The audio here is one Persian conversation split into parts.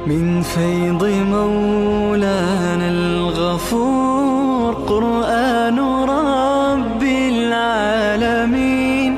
من فيض مولانا الغفور قرآن رب العالمين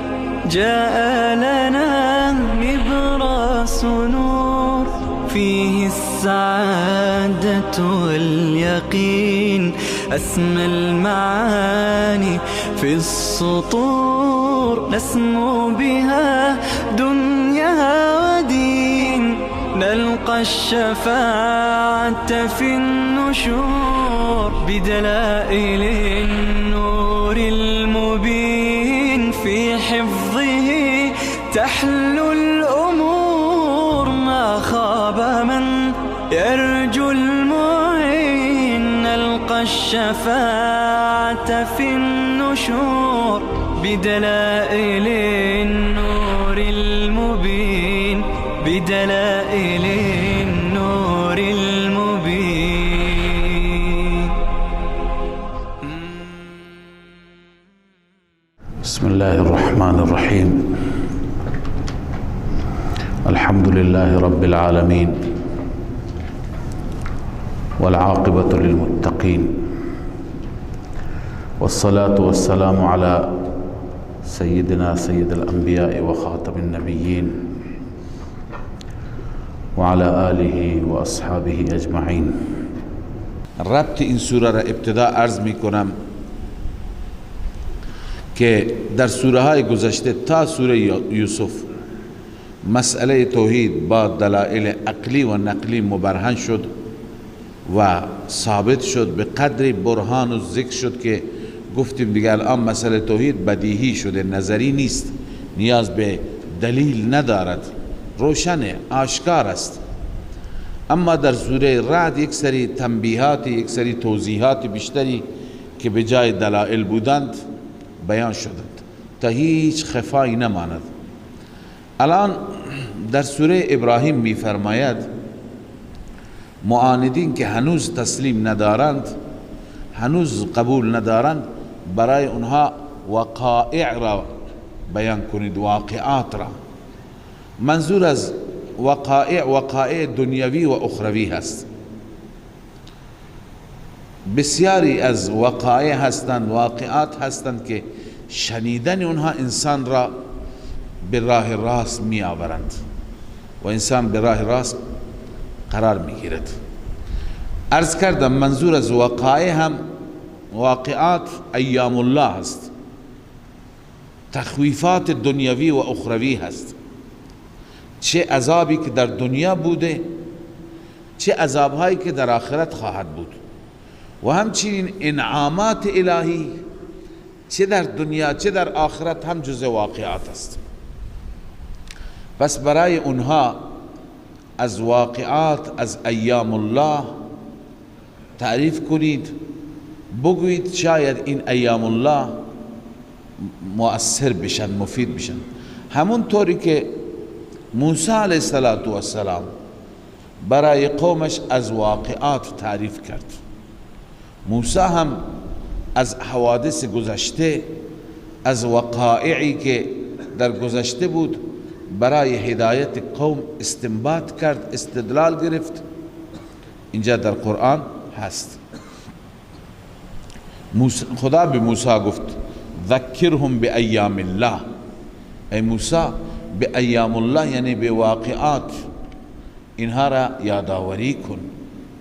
جاء لنا نبراس نور فيه السعادة واليقين أسمى المعاني في السطور نسمو بها دنيا ودين نلقى الشفاعة في النشور بدلائل النور المبين في حفظه تحلو الأمور ما خاب من يرجو المعين نلقى الشفاعة في النشور بدلائل النور المبين بدلائل النور المبين. بسم الله الرحمن الرحيم. الحمد لله رب العالمين والعاقبة للمتقين والصلاة والسلام على سيدنا سيد الأنبياء وخاتم النبيين وعلى آله وأصحابه أجمعين. ربط این سوره را ابتدا عرض می کنم که در سوره های گذشته تا سوره یوسف مسئله توحید با دلایل عقلی و نقلی مبرهن شد و ثابت شد به قدر برهان و ذکر شد که گفتیم دیگه الان مسئله توحید بدیهی شده، نظری نیست، نیاز به دلیل ندارد، روشن آشکار است. اما در سوره رعد یک سری تنبیهات، یک سری توضیحات بیشتری که به جای دلائل بودند بیان شدند تا هیچ خفایی نماند. الان در سوره ابراهیم می فرماید معاندین که هنوز تسلیم ندارند، هنوز قبول ندارند، برای اونها وقائع را بیان کنید، واقعات را. منظور از وقائع دنیوی و اخروی هست. بسیاری از وقایع هستند، واقعات هستند که شنیدن اونها انسان را به راه راست می آورند و انسان به راه راست قرار می گیرد. عرض کردم منظور از وقایع هم واقعات ایام الله هست، تخویفات دنیوی و اخروی هست، چه عذابی که در دنیا بوده، چه عذابهایی که در آخرت خواهد بود، و همچنین انعامات الهی چه در دنیا چه در آخرت هم جزء واقعات است. پس برای اونها از واقعات از ایام الله تعریف کنید، بگویید شاید این ایام الله مؤثر بشن، مفید بشن. همون طوری که موسی علیه السلام برای قومش از واقعات تعریف کرد. موسی هم از حوادث گذشته، از وقایعی که در گذشته بود برای هدایت قوم استنباط کرد، استدلال گرفت. اینجا در قرآن هست. خدا به موسی گفت ذکرهم به ایام الله، ای موسی به ایام الله یعنی به واقعات اینها را یادآوری کن،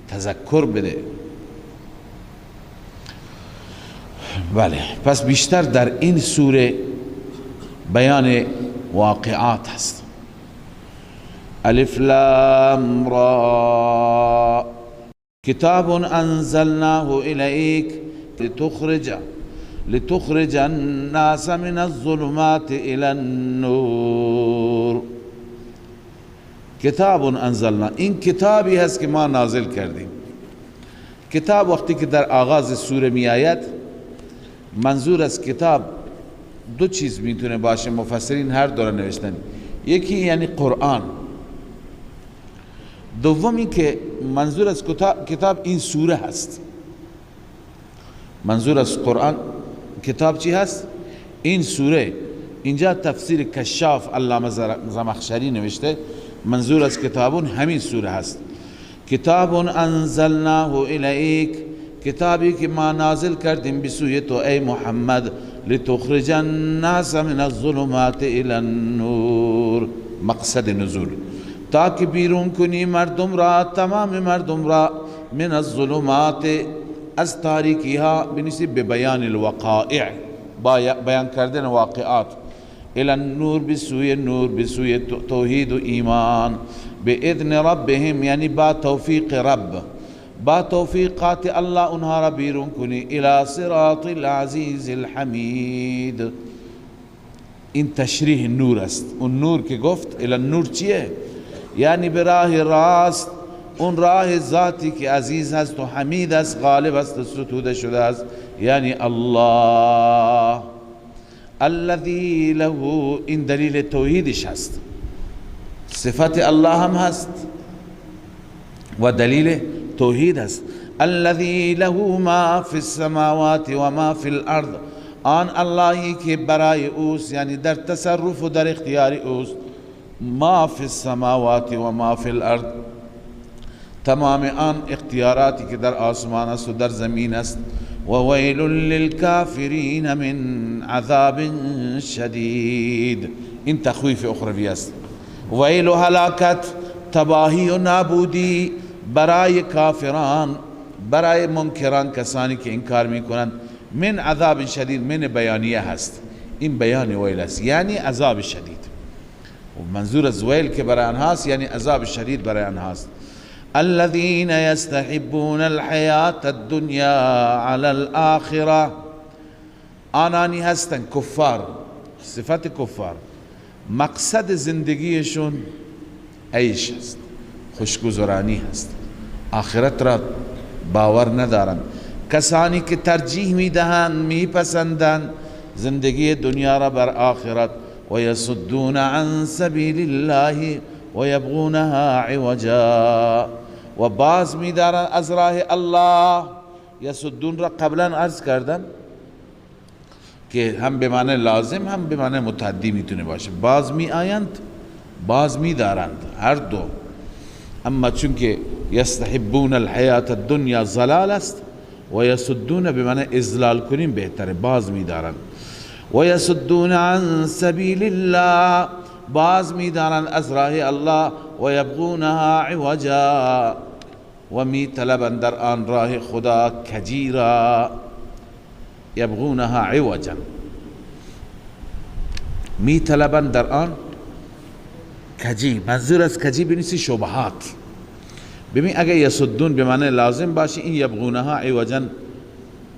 تذکر بده. بله، پس بیشتر در این سوره بیان واقعات هست. الف لام را کتاب انزلناه الیک لتخرج الناس من الظلمات الى النور. کتاب انزلنا، این کتابی هست که ما نازل کردیم. کتاب وقتی که در آغاز سوره می آید، منظور از کتاب دو چیز میتونه باشه، مفسرین هر دو را نوشتن. یکی یعنی قرآن، دومی که منظور از کتاب این سوره هست. منظور از قرآن کتاب چی هست؟ این سوره. اینجا تفسیر کشاف علامه زمخشری نوشته منظور از کتابون همین سوره هست. کتاب انزلناه الیک، کتابی که ما نازل کردیم بسوی تو ای محمد، لتخرج الناس من الظلمات الى النور، مقصد نزول تاکہ بیرون کنی مردم را، تمام مردم را، من الظلمات از تاریکی ها، بنسبت ببیان الوقائع، بیان کردن واقعات، الى النور بسوی نور، بسوی توحید و ایمان، باذن ربهم یعنی با توفیق رب، با توفیقات الله انها را بیرون کنی، الى صراط العزیز الحمید. این تشریح نور است. اون نور که گفت الى النور چیه؟ یعنی به راه راست، اون راه ذاتی که عزیز هست و حمید است، غالب است و ستوده شده است، یعنی الله الذی له، این دلیل توحیدش هست، صفت الله هم هست و دلیل توحید است. الذی له ما فی السماوات و ما فی الارض، آن اللهی که برای اوست، یعنی در تصرف و در اختیار اوست، ما فی السماوات و ما فی الارض، تمام آن اختیاراتی که در آسمان است و در زمین است. و ویل للکافرین من عذاب شدید، این تخویف اخروی است. ویل و هلاکت، تباهی و نابودی برای کافران، برای منکران، کسانی که انکار میکنند. من عذاب شدید، من بیانیه هست، این بیان ویل است، یعنی عذاب شدید. و منظور از ویل که برای آنهاست یعنی عذاب شدید برای آنهاست. الذين يستحبون الحياة الدنيا على الآخرة، آنانی هستند کفار، صفت کفار، مقصد زندگیشون عیش است، خوشگذرانی هست، آخرت را باور ندارند. کسانی که ترجیح میدهند، میپسندند زندگی دنیا را بر آخرت. و یصدون عن سبیل الله و یبغونها عوجا، و باز می‌دارند از راه الله. یصدون را قبلا عرض کردم که هم به معنی لازم هم به معنی متعدی میتونه باشه، باز می آیند باز می دارند، هر دو. اما چون که یستحبون الحیات الدنیا ضلال است و یصدون به معنی اضلال کنیم بهتره، باز می دارند. و یصدون عن سبیل الله، باز می دارند از راه الله. و یبغونها عوجا، و می طلبند در آن راه خدا کجیرا. یبغونها عوجا، می طلبند در آن کجی. منظور از کجی بنویسی شبهات. ببین اگه یصدون به معنی لازم باشه، این یبغونها عوجا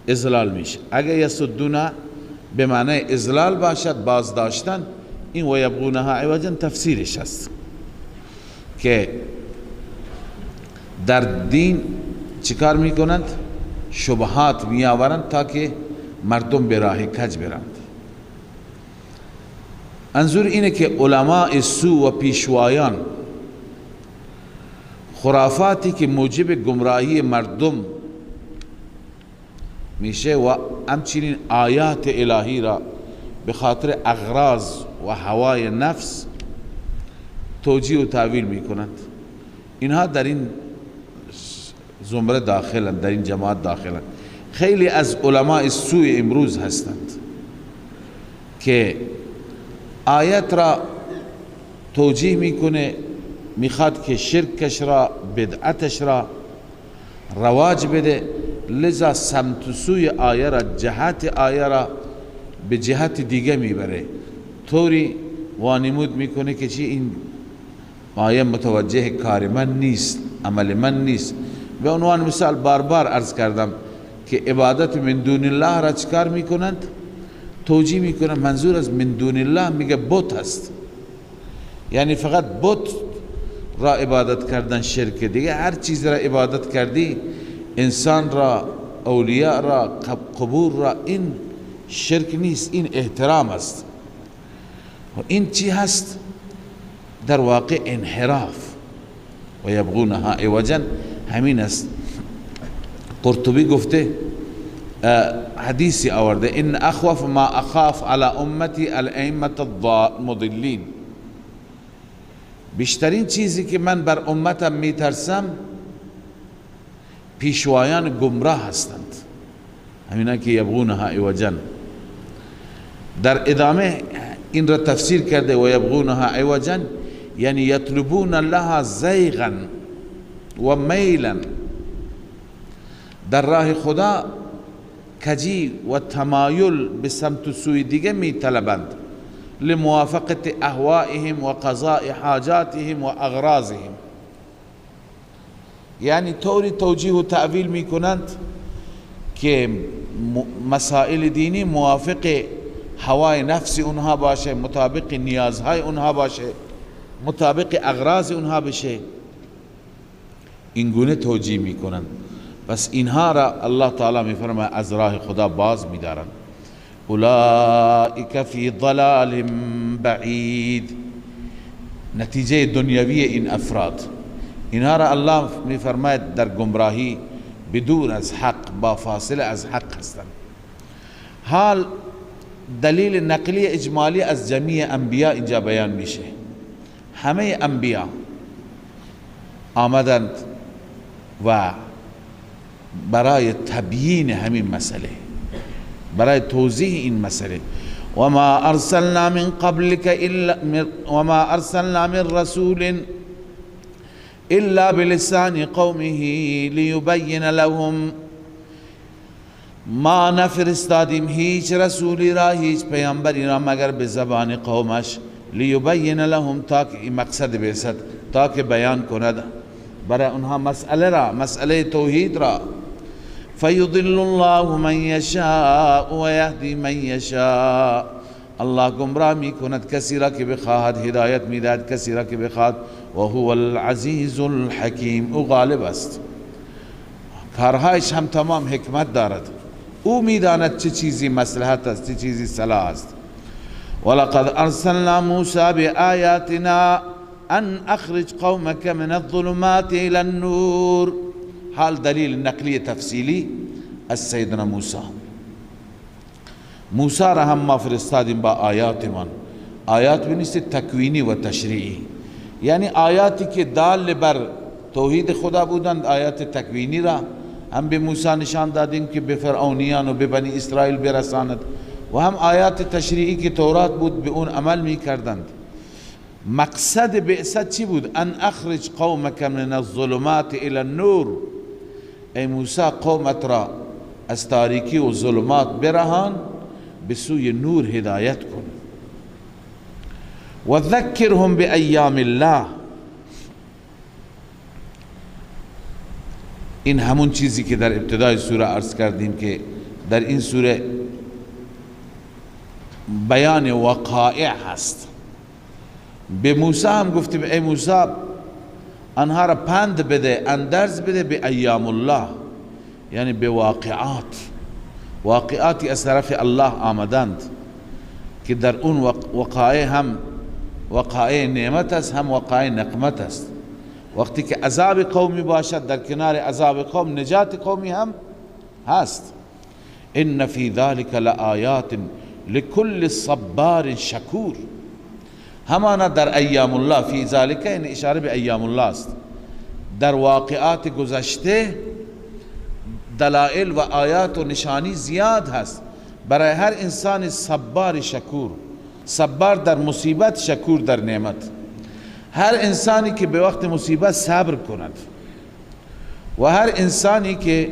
اضلال میشه. اگه یصدون به معنی اضلال باشد، باز داشتن، این و یبغونها عوجا تفسیرش است که در دین چیکار میکنند؟ شبهات میآورند تا که مردم به راه کج برند. انظور اینه که علماء سو و پیشوایان خرافاتی که موجب گمراهی مردم میشه و همچنین آیات الهی را به خاطر اغراض و هوای نفس توجیه و تعویل میکنند، اینها در این زمره داخلند، در این جماعت داخلند. خیلی از علماء سوی امروز هستند که آیت را توجیه میکنه، میخواد که شرکش را، بدعتش را رواج بده، لذا سمت سوی آیه را، جهت آیه را به جهت دیگه میبره، طوری وانمود میکنه که چی این آیه متوجه کار من نیست، عمل من نیست. به عنوان مثال بار بار عرض کردم که عبادت من دون الله را چکار میکنند؟ توجیه میکنند. منظور از من دون الله میگه بت هست، یعنی فقط بت را عبادت کردن شرک. دیگه هر چیز را عبادت کردی، انسان را، اولیاء را، قبور را، این شرک نیست، این احترام است. و این چی هست؟ در واقع انحراف. و یبغونها عوجا همین است. قرطبی گفته، حدیثی آورده، ان اخوف ما اخاف على امتی الائمه المضلین، بیشترین چیزی که من بر امتم میترسم پیشوایان گمراه هستند، همینا که یبغونها عوجا. در ادامه این را تفسیر کرده و یبغونها عوجا یعنی یطلبون لها زیغا و میلا، در راه خدا کجی و تمایل به سمت و سوی دیگه می طلبند، لموافقت اهوائهم و قضاء حاجاتهم و اغراضهم، یعنی طوری توجیه و تعویل می کنند که مسائل دینی موافق هوای نفس اونها باشه، مطابق نیازهای اونها باشه، مطابق اغراض اونها بشه، این گونه توجیه می کنند. پس اینها را الله تعالی می فرماید از راه خدا باز می دارند. اولئک فی ضلال بعید، نتیجه دنیوی این افراد، اینها را الله می فرماید در گمراهی بدون از حق، با فاصله از حق هستند. حال دلیل نقلی اجمالی از جمیع انبیا اینجا بیان میشه. همه انبیا آمدند و برای تبیین همین مسئله، برای توضیح این مسئله، وما ارسلنا من قبلك من رسول الا بلسان قومه لیبین لهم، ما نفرستادیم هیچ رسولی را، هیچ پیامبری را مگر به زبان قومش، لیبین لهم، تا که این مقصد برسد، تا که بیان کند برای اونها مسئله را، مسئله توحید را. فیضل الله من یشاء و یهدی من یشاء، الله گمراه می کند کسی را که بخواهد، هدایت می دهد کسی را که بخواهد، و هو العزیز الحکیم، او غالب است، کارهایش هم تمام حکمت دارد، او می داند چه چیزی مصلحت است، چه چیزی صلاح است. ولقد ارسلنا موسی بآیاتنا ان اخرج قومك من الظلمات الى النور، حال دلیل نقلی تفصیلی از سیدنا موسی را هم ما فرستادیم با آیات من. آیات بنیست تکوینی و تشریعی، یعنی آیاتی که دال بر توحید خدا بودند، آیات تکوینی را هم به موسی نشان دادیم که به فرعونیان و به بنی اسرائیل برساند، و هم آیات تشریعی که تورات بود به اون عمل می کردند. مقصد بعثت چی بود؟ ان اخرج قومک من الظلمات الى النور، ای موسی قومت را از تاریکی و ظلمات برهان، به سوی نور هدایت کن. و ذکرهم بایام الله، این همون چیزی که در ابتدای سوره عرض کردیم که در این سوره بیان وقائع هست. به موسی هم گفتیم ای موسی آنها را پند بده، اندرز بده به ایام الله، یعنی به واقعاتی از طرف الله آمدند که در اون وقایع هم وقایع نعمت است، هم وقایع نقمت است. وقتی که عذاب قومی باشد، در کنار عذاب قوم نجات قومی هم هست. ان فی ذلک لآیات لكل صبار شکور، همانا در ایام الله، فی ذلک این اشاره به ایام الله است. در واقعات گذشته دلائل و آیات و نشانی زیاد هست برای هر انسان صبار شکور، صبار در مصیبت، شکور در نعمت. هر انسانی که به وقت مصیبت صبر کند و هر انسانی که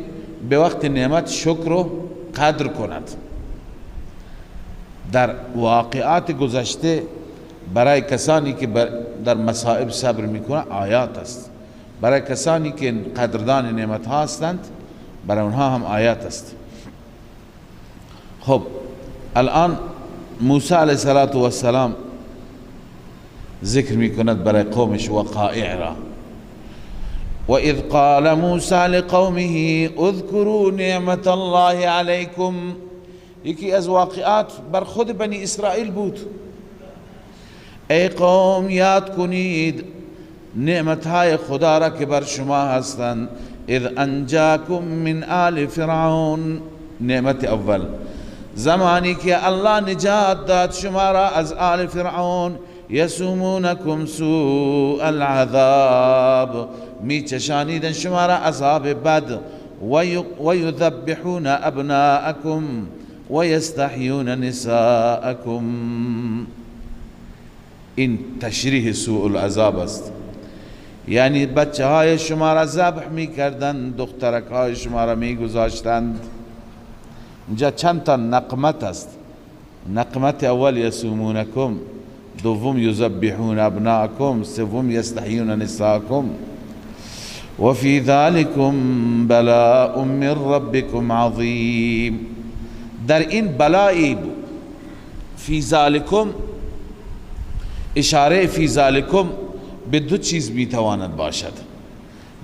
به وقت نعمت شکر و قدر کند. در واقعات گذشته برای کسانی که در مصائب صبر میکنند آیات است، برای کسانی که قدردان نعمت ها هستند برای اونها هم آیات است. خب الان موسی علیه السلام ذکر میکند برای قومش وقائع را. و اذ قال موسی لقومه اذکروا نعمت الله علیکم، یکی از واقعات بر خود بنی اسرائیل بود. ای قوم یاد کنید نعمتهای خدا را که بر شما هستند. اذ انجاکم من آل فرعون، نعمت اول، زمانی که الله نجات داد شما را از آل فرعون. یسومونکم سوء العذاب، می چشانیدن شما را عذاب بد. ويذبحون ابناءكم ويستحيون نساءكم. این تشریح سوء العذاب است، یعنی بچه های شما را ذبح می کردند، دخترک های شما را می گذاشتند. اینجا چند تا نقمت است. نقمت اول یسومونکم، دوم یذبحون ابناءکم، سوم یستحیون نساءکم. و فی ذلکم بلاء من ربکم عظیم. در این بلایی بود. فی ذلکم، اشاره فی ذلکم به دو چیز میتواند باشد.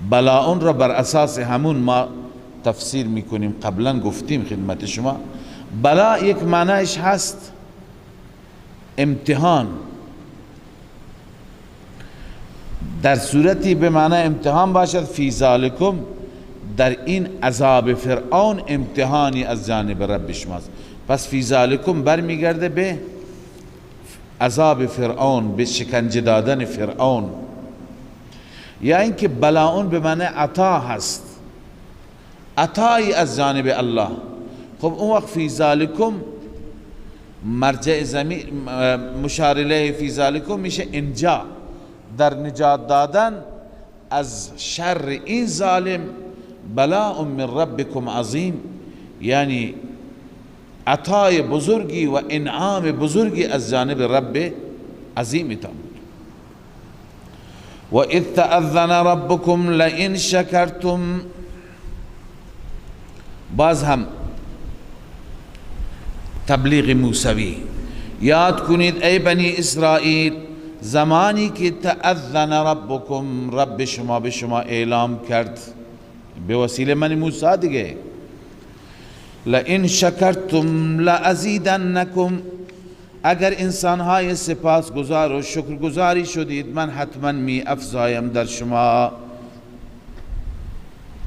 بلاء را بر اساس همون ما تفسیر میکنیم، قبلا گفتیم خدمت شما. بلا یک معنیش هست امتحان، در صورتی به معنی امتحان باشد. فی ذالکم، در این عذاب فرعون امتحانی از جانب رب شماست. پس فی ذالکم برمیگرده به عذاب فرعون، به شکنجه دادن فرعون. یا اینکه بلاءون به معنی عطا هست، عطایی از جانب الله. خب اون وقت فی ذالکم مرجع زمین مشار الیه فی ذالکم میشه انجا، در نجات دادن از شر این ظالم. بلاء من ربکم عظیم، یعنی عطای بزرگی و انعام بزرگی از جانب رب عظیمتان. و اذ تأذن ربکم لئن شکرتم، باز هم تبلیغ موسوی. یاد کنید ای بنی اسرائیل، زمانی که تأذن ربکم، رب شما به شما اعلام کرد به وسیله من موسی دیگه، لئن شکرتم لازیدنکم، اگر انسانهای سپاسگزار و شکرگزاری شدید من حتما می افزایم در شما.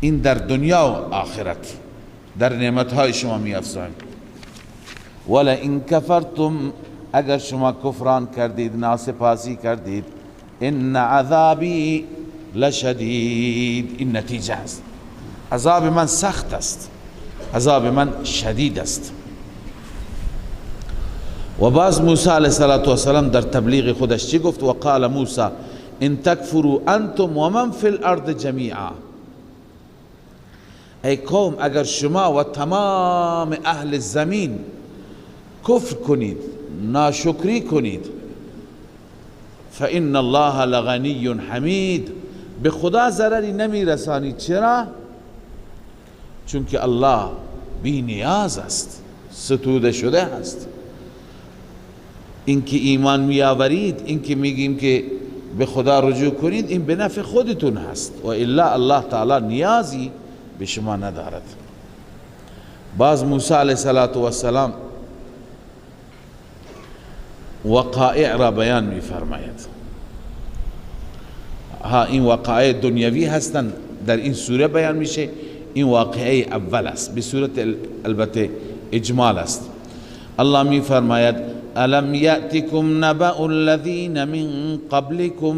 این در دنیا و آخرت، در نعمتهای شما می افزایم. ولئن کفرتم، اگر شما کفران کردید، ناسپاسی کردید، ان عذابی لشدید، این نتیجه است. عذاب من سخت است، عذاب من شدید است. و باز موسی علیه السلام در تبلیغ خودش چی گفت؟ و قال موسی ان تکفروا انتم و من فی الارض جمیعا، ای قوم اگر شما و تمام اهل زمین کفر کنید، ناشکری کنید، فإن الله لغنی حمید، به خدا ضرری نمی رسانید. چرا؟ چون که الله بی نیاز است، ستوده شده است. اینکه ایمان می آورید، اینکه میگیم که به خدا رجوع کنید، این به نفع خودتون هست، و الا الله تعالی نیازی به شما ندارد. باز موسی علیه السلام وقائع را بیان می فرماید. ها این وقائع دنیوی هستند، در این سوره بیان میشه. این واقعه اول است، به صورت البته اجمال است. الله می فرماید الم یأتکم نبأ الذین من قبلکم،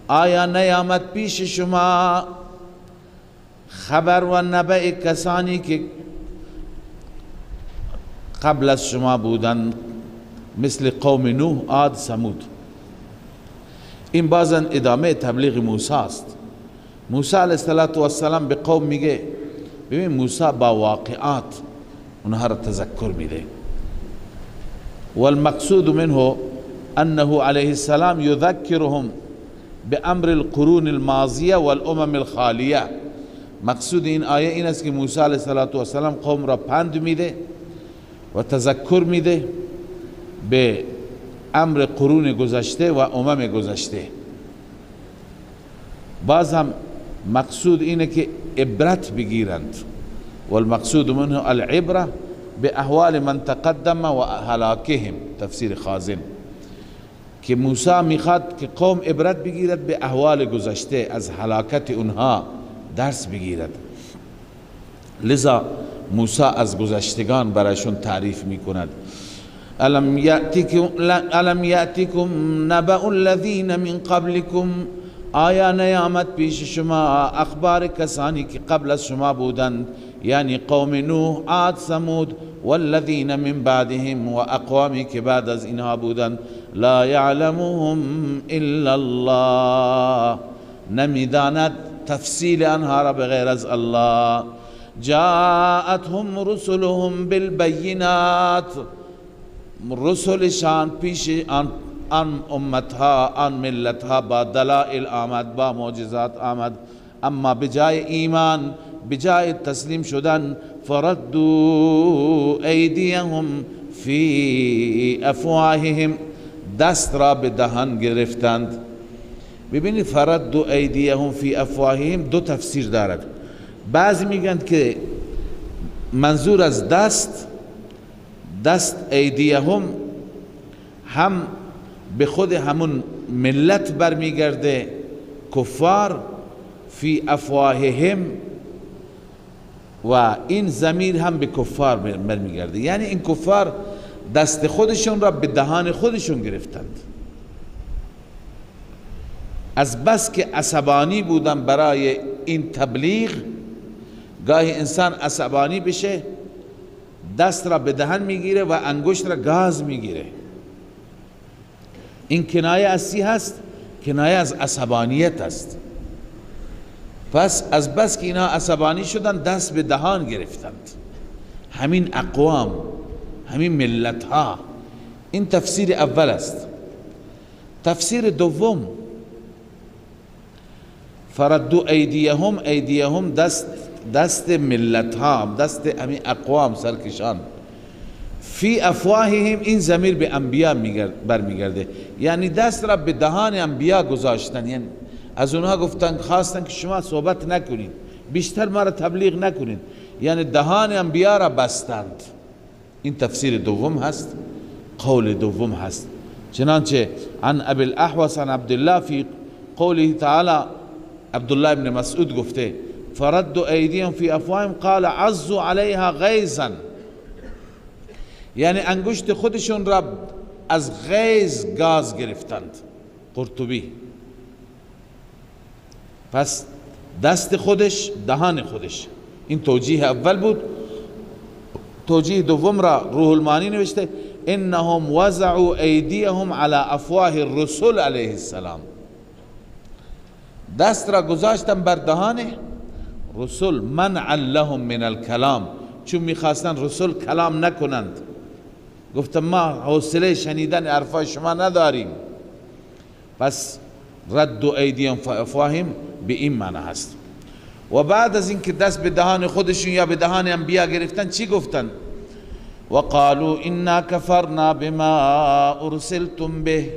آیا نیامد پیش شما خبر و نبأ کسانی که قبل از شما بودند، مثل قوم نوح، عاد، ثمود. این بازن ادامه تبلیغ موسی است. موسی علیه السلام به قوم میگه، ببین موسی با واقعات اونها را تذکر میده. والمقصود منه انه علیه السلام یذکرهم بامر القرون الماضیه والامم الخالیه. مقصود این آیه این است که موسی علیه السلام قوم را پند میده و تذکر میده به امر قرون گذشته و امم گذشته. باز هم مقصود اینه که عبرت بگیرند. والمقصود منه العبره به احوال من تقدم و هلاکهم، تفسیر خازن، که موسی میخواد که قوم عبرت بگیرد به احوال گذشته، از هلاکت اونها درس بگیرد. لذا موسی از گذشتگان برایشون تعریف میکند. الم یأتکم نبأ الذین من قبلکم، آیا نیامد پیش شما اخبار کسانی که قبل از شما بودند، یعنی قوم نوح، عاد، ثمود، والذین من بعدهم، و اقوامی که بعد از اینها بودند، لا یعلمهم الا الله، نمیداند تفصیل آنها را بغیر از الله. جاءتهم رسلهم بالبینات، رسلشان پیش آن امتها، آن ملتها با دلائل آمد، با معجزات آمد، اما بجای ایمان، بجای تسلیم شدن، فردوا ایدیهم فی افواههم، دست را به دهان گرفتند. ببینید فردوا ایدیهم فی افواههم دو تفسیر دارد. بعضی میگن که منظور از دست ایدیهم هم به خود همون ملت برمیگرده کفار، فی افواههم، و این ضمیر هم به کفار برمیگرده، یعنی این کفار دست خودشون را به دهان خودشون گرفتند. از بس که عصبانی بودن برای این تبلیغ، گاهی انسان عصبانی بشه دست را به دهن میگیره و انگشت را گاز میگیره. این کنایه از چی هست؟ کنایه از عصبانیت است. پس از بس که اینا عصبانی شدن دست به دهان گرفتند، همین اقوام، همین ملت ها. این تفسیر اول است. تفسیر دوم، فردو ایدیهم، ایدیهم دست ملت ها، دست همین اقوام، سرکشان. فی افواههم، این ضمیر به انبیا برمیگرده، یعنی دست را به دهان انبیا گذاشتن، یعنی از اونها گفتن، خواستن که شما صحبت نکنید، بیشتر ما را تبلیغ نکنید، یعنی دهان انبیا را بستند. این تفسیر دوم هست، قول دوم هست. چنانچه عن ابی الاحوص عن عبدالله فی قوله تعالی، عبدالله ابن مسعود گفته فردوا ایدیهم فی افواههم قال عزوا علیها غیظا، یعنی انگشت خودشون را از غیظ گاز گرفتند. قرطبی. پس دست خودش، دهان خودش. این توجیه اول بود. توجیه دوم را روح المعانی نوشته انهم وزعوا ایدیهم علی افواه الرسل علیه السلام، دست را گذاشتن بر دهان رسول، منعا لهم من الکلام، چون میخواستن رسول کلام نکنند. گفتم ما حوصله شنیدن حرفای شما نداریم. پس رد و ایدیهم افواههم به این معنی هست. و بعد از اینکه دست به دهان خودشون یا به دهان انبیا گرفتن، چی گفتن؟ وقالوا انا کفرنا بما ارسلتم به،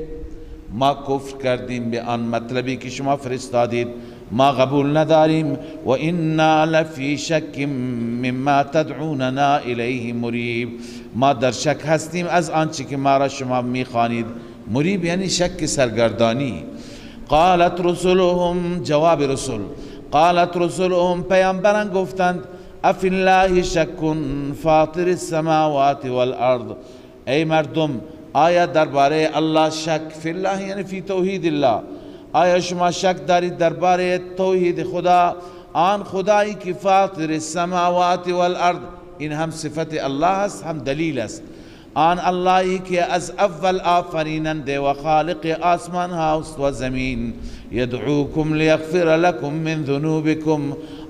ما کفر کردیم به آن مطلبی که شما فرستادید، ما قبول نداریم. و انا لفی شک مما تدعوننا الیه مریب، ما در شک هستیم از آنچه که ما را شما میخوانید. مریب یعنی شک سرگردانی. قالت رسلهم، جواب رسول، قالت رسلهم، پیامبران گفتند افی الله شک فاطر السماوات والارض، ای مردم آیا درباره الله شک، فی الله یعنی فی توحید الله، آیا شما شک دارید درباره توحید خدا، آن خدایی که فاطر السماوات والارض، این هم صفت الله است هم دلیل است. آن اللهی که از اول آفریننده و خالق آسمان هاست و زمین، یدعوکم لیغفر لکم من ذنوبکم،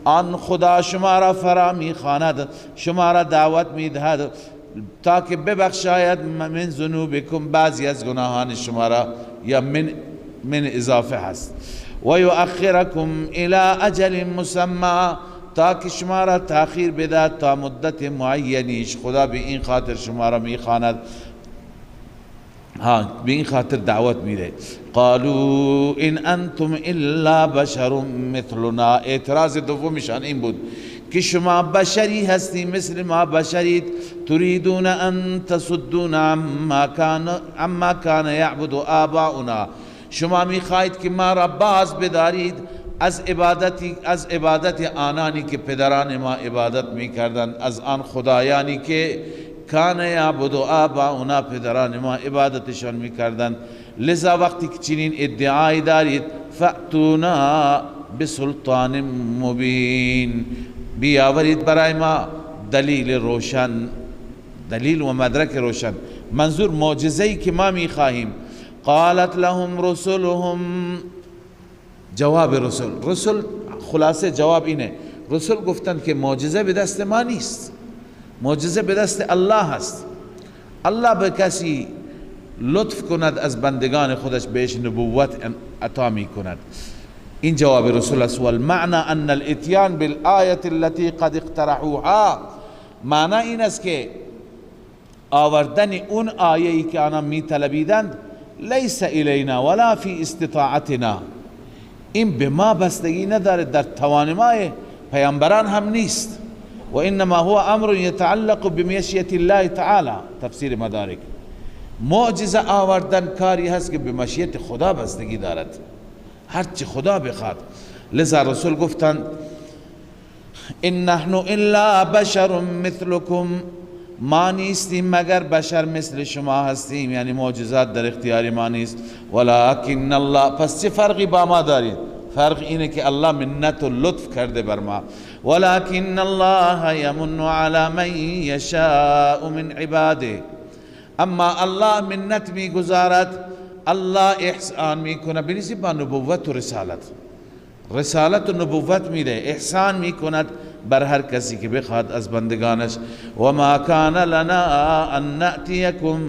آن خدا شما را فرا میخواند، شما را دعوت میدهد تا که ببخشاید من ذنوبکم، بعضی از گناهان شما را، یا من اضافه هست. و یؤخرکم الی اجل مسمى، تا که شما را تأخیر بدهد تا مدت معینیش. خدا به این خاطر شما را میخواند، به این خاطر دعوت میده. قالوا ان انتم الا بشر مثلنا، اعتراض دومشان این بود که شما بشری هستی، مثل ما بشرید. تريدون ان تصدون عما كان يعبد آباؤنا، شما میخواهید که ما را باز بدارید از عبادت آنانی که پدران ما عبادت میکردند، از آن خدایانی که کان یعبد آباؤنا، پدران ما عبادتشان میکردند. لذا وقتی که چنین ادعای دارید، فأتونا بسلطان مبین، بیاورید برای ما دلیل روشن، دلیل و مدرک روشن، منظور معجزه‌ای که ما میخواهیم. قالت لهم رسلهم، جواب رسل خلاصه جواب اینه، رسول گفتند که معجزه به دست ما نیست، معجزه به دست الله هست. الله به کسی لطف کند از بندگان خودش بهش نبوت عطا می کند. این جواب رسول است. والمعنى ان الاتيان بالآیه التي قد اقترحوها، معنی این است که آوردن اون آیه ای که آنها می طلبیدند، لیس الینا ولا فی استطاعتنا، این به ما بستگی نداره، در توان ما پیامبران هم نیست. و انما هو امر يتعلق بمشیت الله تعالی، تفسیر مدارک، معجزه آوردن کاری هست که به مشیت خدا بستگی دارد، هرچی خدا بخواد. لذا رسول گفتند ان نحن الا بشر مثلكم، ما نیستیم مگر بشر مثل شما هستیم، یعنی معجزات در اختیار ما نیست. ولكن الله، پس چه فرقی با ما دارید؟ فرق اینه که الله منت و لطف کرده بر ما. ولكن الله يمن على من يشاء من عباده، اما الله منت می گذارد، الله احسان می کنه بنسبت با نبوت و رسالت، رسالت و نبوت میده، احسان می کند بر هر کسی که بخواد از بندگانش. و ما کان لنا ان نأتیکم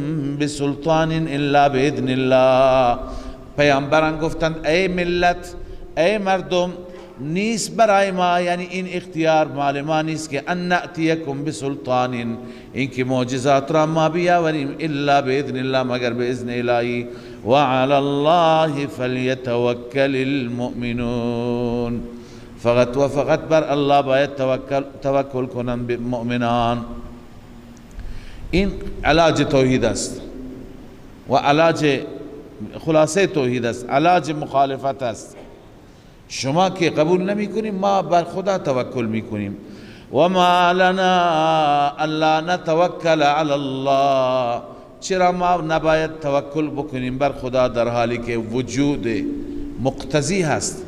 بسلطان الا باذن الله، پیامبران گفتند ای ملت، ای مردم، نیست برای ما، یعنی این اختیار مال ما نیست که ان نأتیکم بسلطان، این که معجزات را ما بیاوریم، الا باذن الله، مگر باذن الهی. و علی الله فلیتوکل المؤمنون، فقط و فقط بر الله باید توکل کنند مؤمنان. این علاج توحید است و علاج خلاصه توحید است، علاج مخالفت است. شما که قبول نمی کنیم، ما بر خدا توکل می کنیم. و ما لنا الا نتوکل علی الله، چرا ما نباید توکل بکنیم بر خدا در حالی که وجود مقتضی هست،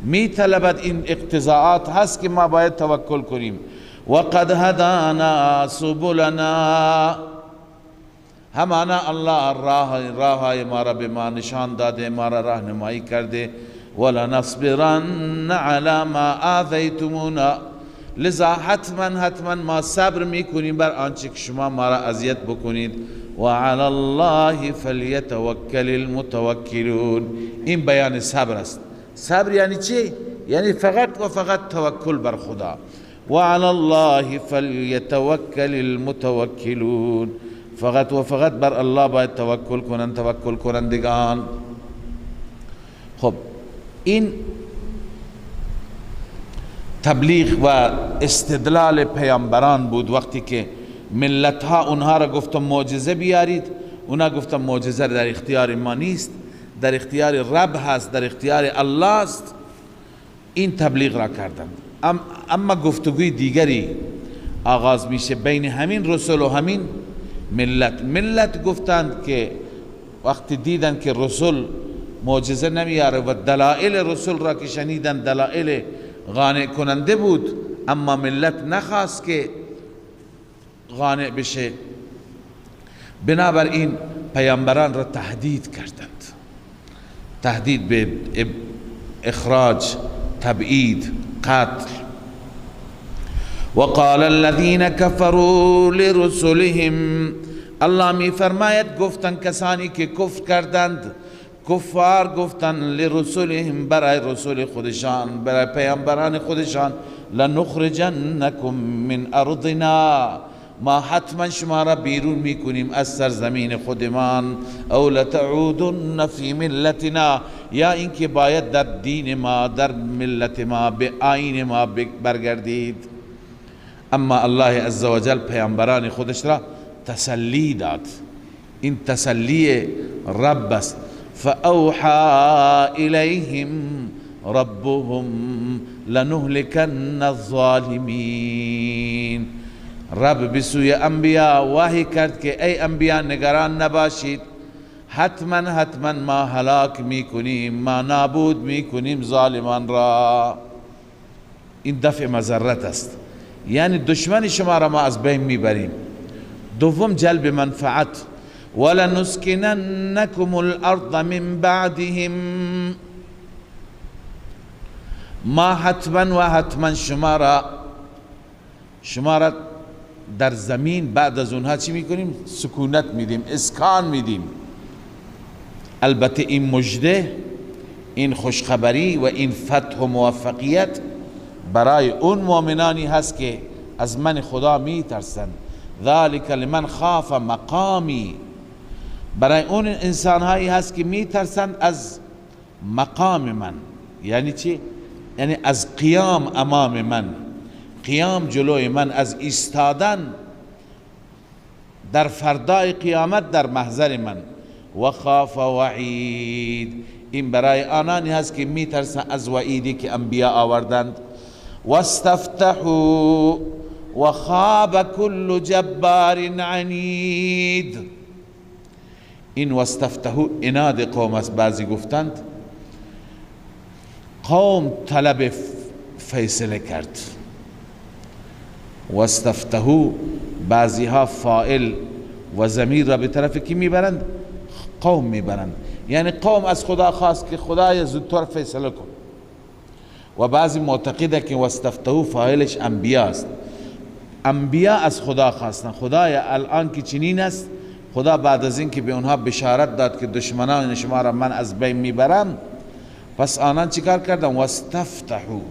می طلبد، این اقتضاعات هست که ما باید توکل کنیم. و قد هدانا سبلنا، همانا الله راههای ما را به ما نشان داده، ما را راهنمایی کرده. ولنصبرن على ما آذیتمونا، لذا حتما ما صبر میکنیم بر آنچه که شما ما را اذیت بکنید. و علی الله فلیتوکل المتوکلون، این بیان صبر است. صبر یعنی چی؟ یعنی فقط و فقط توکل بر خدا. و علی الله فلیتوکل المتوکلون، فقط و فقط بر الله باید توکل کنند توکل کنندگان. خب این تبلیغ و استدلال پیامبران بود. وقتی که ملت ها اونها را گفتم معجزه بیارید، اونا گفتم معجزه در اختیار ما نیست، در اختیار رب هست، در اختیار الله است، این تبلیغ را کردند. اما گفتگوی دیگری آغاز میشه بین همین رسول و همین ملت گفتند که وقتی دیدن که رسول معجزه نمیاره و دلائل رسول را که شنیدن دلائل قانع کننده بود، اما ملت نخواست که قانع بشه، بنابراین پیامبران را تهدید کردند، تهدید به اخراج، تبعید، قتل. وقال الذين كفروا لرسلهم، الله می فرماید گفتند کسانی که کفر کردند، کفار گفتند لرسلهم، برای رسول خودشان، برای پیامبران خودشان، لنخرجنکم من ارضنا، ما حتما شما را بیرون میکنیم از سرزمین خودمان، او لتعودن فی ملتنا، یا اینکه باید در دین ما، در ملت ما، به آیین ما برگردید. اما الله عزوجل پیامبران خودش را تسلی داد، این تسلی رب است. فاوحى الیهم ربهم لنهلكن الظالمین، رب بسوی انبیاء وحی کرد که ای انبیاء نگران نباشید، حتما ما هلاک میکنیم، ما نابود میکنیم ظالمان را. این دفع مضرت است، یعنی دشمن شما را ما از بین میبریم. دوم جلب منفعت، ولنسکننکم الارض من بعدهم، ما حتما شما را در زمین بعد از اونها چی میکنیم؟ سکونت میدیم، اسکان میدیم. البته این مژده، این خوشخبری و این فتح و موفقیت برای اون مؤمنانی هست که از من خدا میترسند. ذالک لمن خاف مقامی، برای اون انسان هایی هست که میترسند از مقام من. یعنی چی؟ یعنی از قیام امام من، قیام جلوی من، از ایستادن در فردای قیامت در محضر من. و خاف وعید، این برای آنانی هست که میترسن از وعیدی که انبیا آوردند. واستفتحوا و خاب كل جبار عنید، این واستفتحوا اناد قوم است. بعضی گفتند قوم طلب فیصله کرد. واستفتحوا بعضی ها فاعل و ضمیر را به طرف کی میبرند؟ قوم میبرند، یعنی قوم از خدا خواست که خدای زودتر فیصله کن. و بعضی معتقده که واستفتحوا فاعلش انبیا است، انبیا از خدا خواستن خدای الان که چنین است، خدا بعد از این که به اونها بشارت داد که دشمنان شما را من از بین میبرم، پس آنان چیکار کردن؟ واستفتحوا،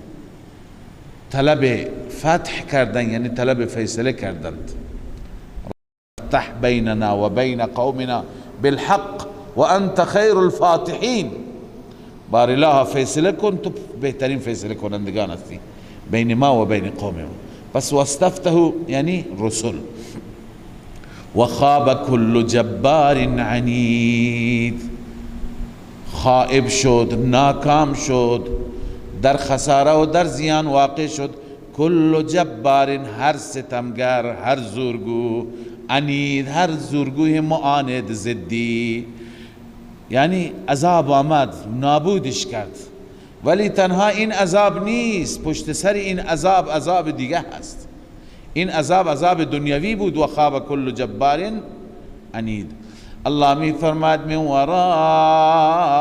طلب فتح کردن، یعنی طلب فیصله کردند. افتح بیننا و بین قومنا بالحق و انت خیر الفاتحین، بار الله فیصله کن، تو بهترین فیصله کنندگان هستی بین ما و بین قوم ما. پس واستفتحوا یعنی رسول. و خاب كل جبار عنید، خائب شد، ناکام شد، در خساره و در زیان واقع شد. کل جبار، هر ستمگر، هر زورگو، عنید، هر زورگوی معاند، ضدی. یعنی عذاب آمد، نابودش کرد. ولی تنها این عذاب نیست، پشت سر این عذاب عذاب دیگه هست. این عذاب عذاب دنیوی بود. و خاب کل جبار عنید. الله می فرماد من ورائه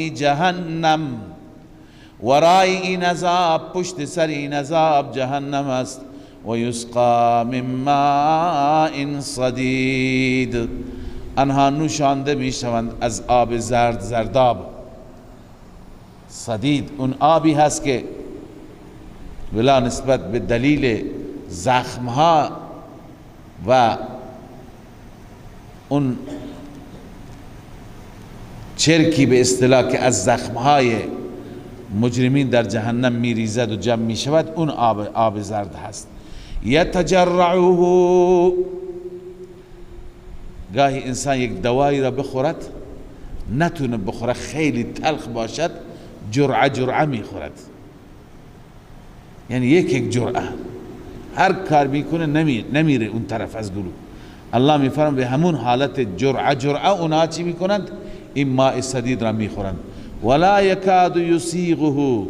جهنم، ورای این عذاب، پشت سر این عذاب جهنم است. و یسقا من ماء صدید، آنها نوشانده می شوند از آب زرد، زرداب. صدید اون آبی هست که ولا نسبت به دلیل زخمها و اون چرکی به اصطلاح که از زخمهای مجرمین در جهنم میریزد و جمع می شود، اون آب زرد هست. یتجرعه، گاهی انسان یک دوایی را بخورد نتونه بخوره، خیلی تلخ باشد، جرعه می خورد. یعنی یک جرعه، هر کار میکنه نمیره اون طرف از گلو. الله میفرماید به همون حالت جرعه اونا چی میکنند؟ این ماء صدید را میخورند. ولا یکاد یسیغه،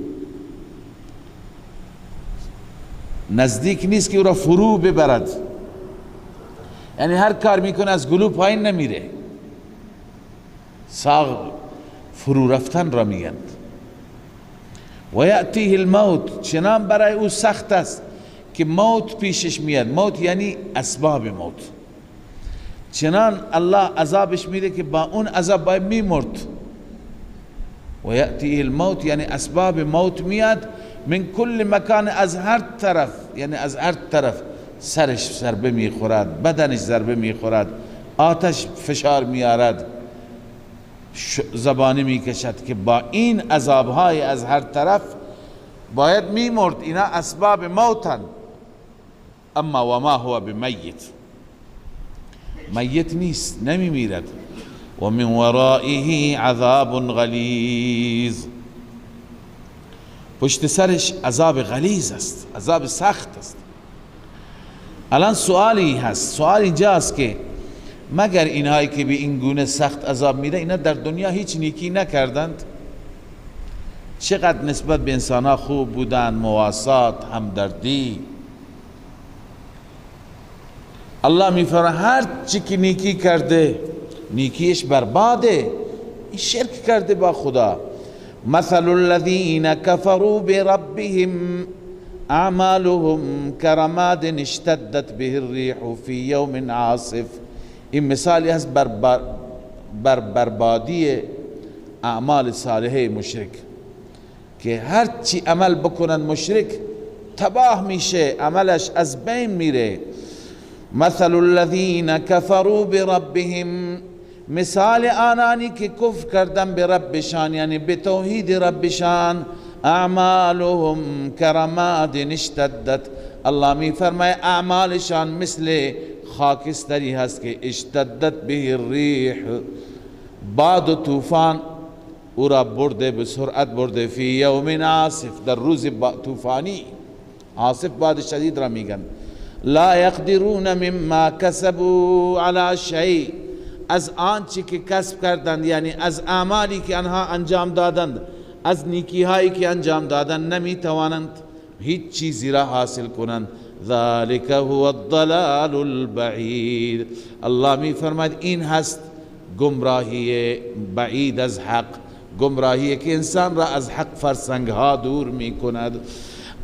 نزدیک نیست که او را فرو ببرد. یعنی هر کار میکنه از گلو پایین نمیره. ساغ فرو رفتن را میگند. و یأتیه الموت، چنان برای او سخت است که موت پیشش میاد. موت یعنی اسباب موت. چنان الله عذابش میده که با اون عذاب باید میمرد. و یأتیه الموت یعنی اسباب موت میاد. من کل مکان، از هر طرف، یعنی از هر طرف. سرش ضربه میخورد، بدنش ضربه میخورد، آتش فشار میارد، زبانه میکشد که با این عذابهای از هر طرف باید میمرد. اینا اسباب موتن. اما و ما هو بمیت، میت نیست، نمیمیرد. و من ورائه عذاب غلیظ، پشت سرش عذاب غلیظ است، عذاب سخت است. الان سوالی هست، سوال اینجاست که مگر اینهایی که به این گونه سخت عذاب میده اینا در دنیا هیچ نیکی نکردند؟ چقدر نسبت به انسانها خوب بودن، مواسات، همدردی. الله میفرماید هر چی که نیکی کرده نیکیش برباده، این شرک کرده با خدا. مثل الذين كفروا بربهم اعمالهم كرماد اشتدت به الريح في يوم عاصف. این مثالی هست بر بربادی اعمال صالحه مشرک که هر چی عمل بکنن مشرک تباه میشه، عملش از بین میره. مثل الذين كفروا بربهم، مثال آنانی که کفر کردن به ربشان یعنی به توحید ربشان، اعمالهم کرماد اشتدت، الله می فرماید اعمالشان مثل خاکستری هست که اشتدت به الریح، باد و طوفان او را برده، به سرعت برده، فی یوم عاصف، در روز طوفانی. عاصف باد شدید را میگن. لا یقدرون مما کسبوا علی شیء، از آنچه که کسب کردند یعنی از اعمالی که آنها انجام دادند، از نیکی هایی که انجام دادند نمیتوانند هیچ چیزی را حاصل کنند. ذلك هو الضلال البعید. الله می فرماید این هست گمراهی بعید از حق، گمراهی که انسان را از حق فرسنگ ها دور می کند.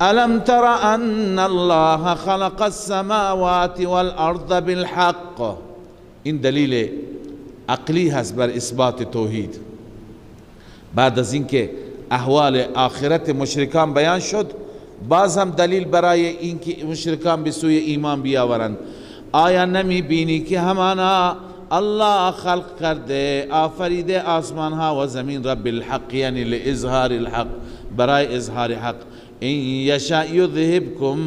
الم تر ان الله خلق السماوات والارض بالحق، این دلیل عقلی هست بر اثبات توحید. بعد از اینکه احوال آخرت مشرکان بیان شد، باز هم دلیل برای اینکه مشرکان به سوی ایمان بیاورند. آیا نمی بینی که همانا الله خلق کرده، آفریده آسمان ها و زمین را بالحق، یعنی لإظهار الحق، برای اظهار حق. این یشاء یذهبکم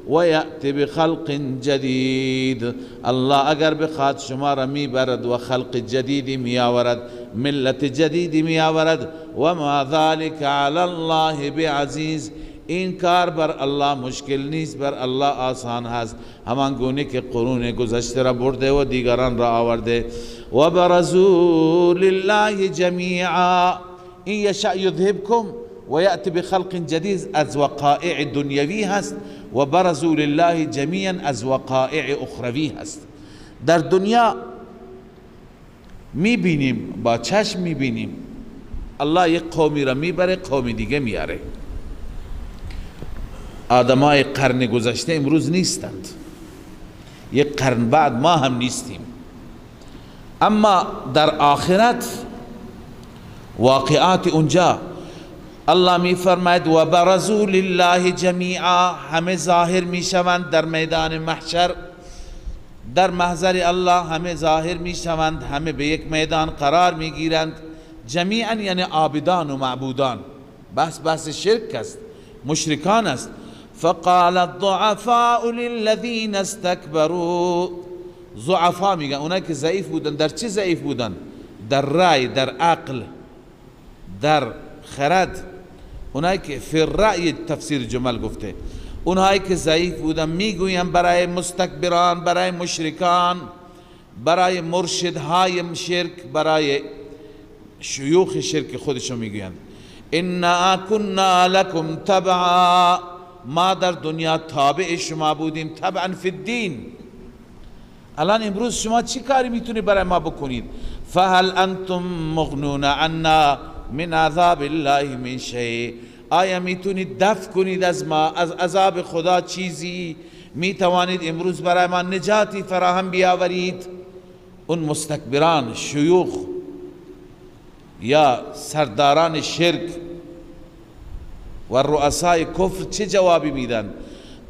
و یأتی بخلق جدید، الله اگر بخواد شما را میبرد و خلق جدیدی میآورد، ملت جدیدی میآورد. و ما ذلك علی الله بعزیز، این کار بر الله مشکل نیست، بر الله آسان هست. همان گونه که قرون گذشته را برده و دیگران را آورده. و برزوا لله جمیعا، این یشاء یذهبکم و یأتی بخلق جدید از وقائع دنیوی هست، و برزوا لله جمیعا از وقائع اخروی هست. در دنیا میبینیم، با چشم میبینیم الله یک قومی را میبره، قومی دیگه میاره. آدمای قرن گذشته امروز نیستند، یک قرن بعد ما هم نیستیم. اما در آخرت واقعات اونجا الله می فرماید و برزوا لله جمیعا، همه ظاهر می شوند در میدان محشر، در محضر الله همه ظاهر می شوند، همه به یک میدان قرار می گیرند. جمیعا یعنی عابدان و معبودان، بحث شرک است، مشرکان است. فقال الضعفاء للذین استكبروا، ضعفا میگن اونایی که ضعیف بودن. در چه ضعیف بودن؟ در رأی، در عقل، در خرد. اونایی که فی الرأی تفسیر جمل گفته، اونایی که ضعیف بودن میگوین برای مستکبران، برای مشرکان، برای مرشدهای شرک، برای شیوخ شرک خودشون میگوین انا كنا لكم تبعا، ما در دنیا تابع شما بودیم، تبعا فی الدین. الان امروز شما چی کاری میتونید برای ما بکنید؟ فهل انتم مغنون عنا من عذاب الله من شیء، آیا میتونید دفع کنید از ما، از عذاب خدا چیزی؟ میتوانید امروز برای ما نجاتی فراهم بیاورید؟ اون مستکبران، شیوخ یا سرداران شرک و رؤسای کفر چه جوابی میدن؟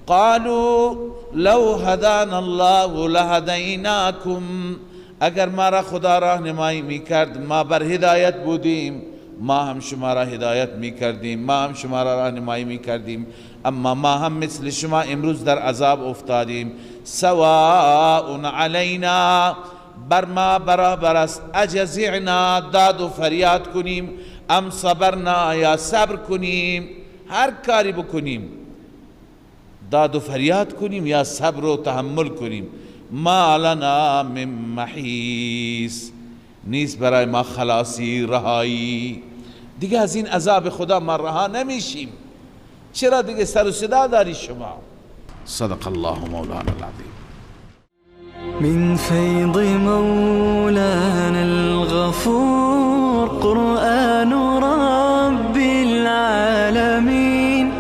قالوا لو هدانا الله لهدیناکم، اگر ما را خدا راهنمایی میکرد ما بر هدایت بودیم، ما هم شما را هدایت میکردیم، ما هم شما را راهنمایی میکردیم. اما ما هم مثل شما امروز در عذاب افتادیم. سواء علینا، بر ما برابر است، اجزعنا، داد و فریاد کنیم، ام صبرنا، یا صبر کنیم. هر کاری بکنیم، داد و فریاد کنیم یا صبر و تحمل کنیم. ما لنا من محیص، نیست برای ما خلاصی رهایی. دیگه از این عذاب خدا ما رها نمیشیم. چرا دیگه سر و صدا داری شما؟ صدق الله مولانا العظیم. من فيض مولانا الغفور قرآن رب العالمين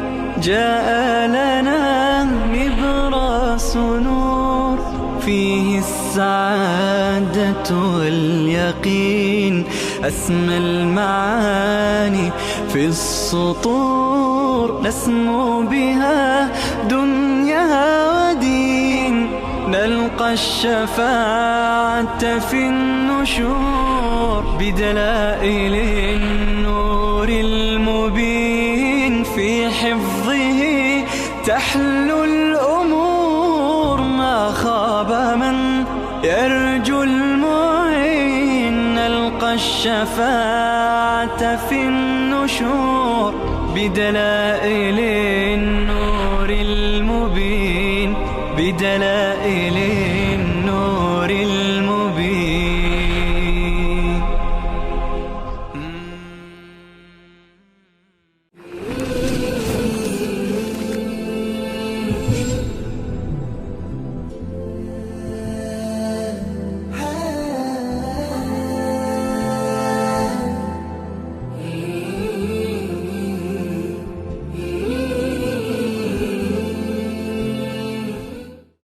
جاء لنا نبراس نور فيه السعادة واليقين أسمى المعاني في السطور نسمو بها دنيا ودين نلقى الشفاعة في النشور بدلائل النور المبين في حفظه تحلو الأمور ما خاب من يرجو المعين نلقى الشفاعة في النشور بدلائل النور المبين بدلائل